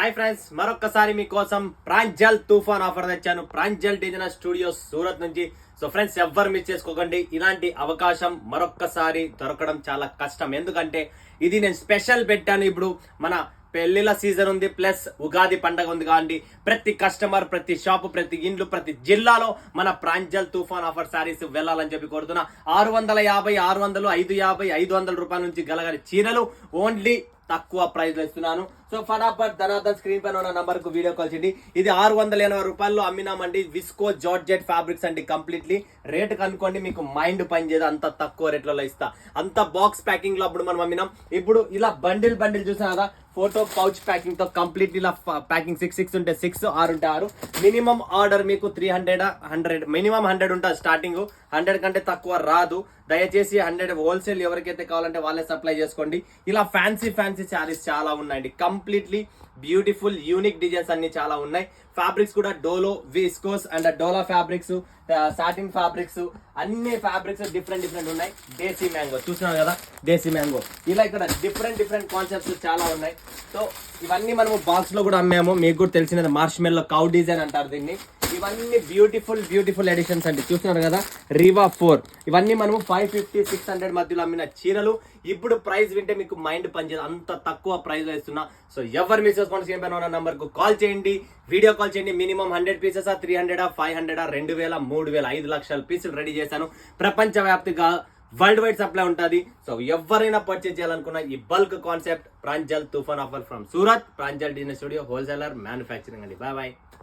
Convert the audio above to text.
Hi friends, మరొకసారి మీకోసం ప్రాంజల్ తుఫాన్ ఆఫర్ తెచ్చాను. ప్రాంజల్ డిజైనర్ స్టూడియోస్ సూరత్ నుంచి. సో ఫ్రెండ్స్, ఎవ్వరు మిస్ చేసుకోకండి. ఇలాంటి అవకాశం మరొక్కసారి దొరకడం చాలా కష్టం. ఎందుకంటే ఇది నేను స్పెషల్ పెట్టాను. ఇప్పుడు మన పెళ్లిల సీజన్ ఉంది, ప్లస్ ఉగాది పండగ ఉంది కాబట్టి ప్రతి కస్టమర్, ప్రతి షాపు, ప్రతి ఇండ్లు, ప్రతి జిల్లాలో మన ప్రాంజల్ తుఫాన్ ఆఫర్ శారీస్ వెళ్ళాలని చెప్పి కోరుతున్నా. 650, 600, 550, 500 రూపాయల నుంచి గలగని చీరలు ఓన్లీ తక్కువ ప్రైస్ లో ఇస్తున్నాను. సో ఫటాఫట్ ధనార్దన్ స్క్రీన్ పైన ఉన్న నంబర్ కు వీడియో కాల్ చేయండి. ఇది 680 రూపాయల్లో అమ్మినామండి. విస్కో జార్జెట్ ఫ్యాబ్రిక్స్ అండి. కంప్లీట్లీ రేట్ కనుక్కోండి, మీకు మైండ్ పనిచేయదు. అంత తక్కువ రేట్లలో ఇస్తా. అంత బాక్స్ ప్యాకింగ్ లో అప్పుడు మనం అమ్మినాం. ఇప్పుడు ఇలా బండిల్ చూసాం కదా, ఫోటో పౌచ్ ప్యాకింగ్ తో కంప్లీట్ ఇలా ప్యాకింగ్ 6 ఉంటే 6, 6 ఉంటే 6. మినిమం ఆర్డర్ మీకు 300 మినిమం 100 ఉంటుంది స్టార్టింగ్. 100 కంటే తక్కువ రాదు. దయచేసి 100 హోల్సేల్ ఎవరికైతే కావాలంటే వాళ్ళే సప్లై చేసుకోండి. ఇలా ఫ్యాన్సీ శారీస్ చాలా ఉన్నాయండి. కంప్లీట్లీ బ్యూటిఫుల్ యూనిక్ డిజైన్స్ అన్ని చాలా ఉన్నాయి. ఫ్యాబ్రిక్స్ కూడా Dolo, viscose and dola fabrics, satin fabrics, అన్ని ఫ్యాబ్రిక్స్ డిఫరెంట్ ఉన్నాయి. దేశీ మ్యాంగో చూస్తున్నాం కదా, దేశీ మ్యాంగో. ఇలా ఇక్కడ డిఫరెంట్ కాన్సెప్ట్స్ చాలా ఉన్నాయి. సో ఇవన్నీ మనము బాక్స్ లో కూడా అమ్మాము. మీకు కూడా తెలిసినది మార్ష్ మెల్లో కౌ డిజైన్ అంటారు దీన్ని. ఇవన్నీ బ్యూటిఫుల్ ఎడిషన్స్ అండి. చూస్తున్నారు కదా, రీవా 4. ఇవన్నీ మనము 550, 600 మధ్యలో అమ్మిన చీరలు. ఇప్పుడు ప్రైస్ వింటే మీకు మైండ్ పనిచేయదు, అంత తక్కువ ప్రైస్ లో ఇస్తున్నా. సో ఎవరు మిస్ చేసుకోండి, స్క్రీన్ పైన ఉన్న నంబర్ కు కాల్ చేయండి, వీడియో కాల్ చేయండి. మినిమం 100 పీసెస్, 300, 500, 2000, 3000, 5 లక్షల పీసులు రెడీ చేశాను. ప్రపంచ వ్యాప్తిగా వరల్డ్ వైడ్ సప్లై ఉంటుంది. సో ఎవరైనా పర్చేజ్ చేయాలనుకున్న ఈ బల్క్ కాన్సెప్ట్ ప్రాంజల్ తుఫాన్ offer from Surat. Pranjal designer studio, wholesaler, manufacturing అండి. బాయ్.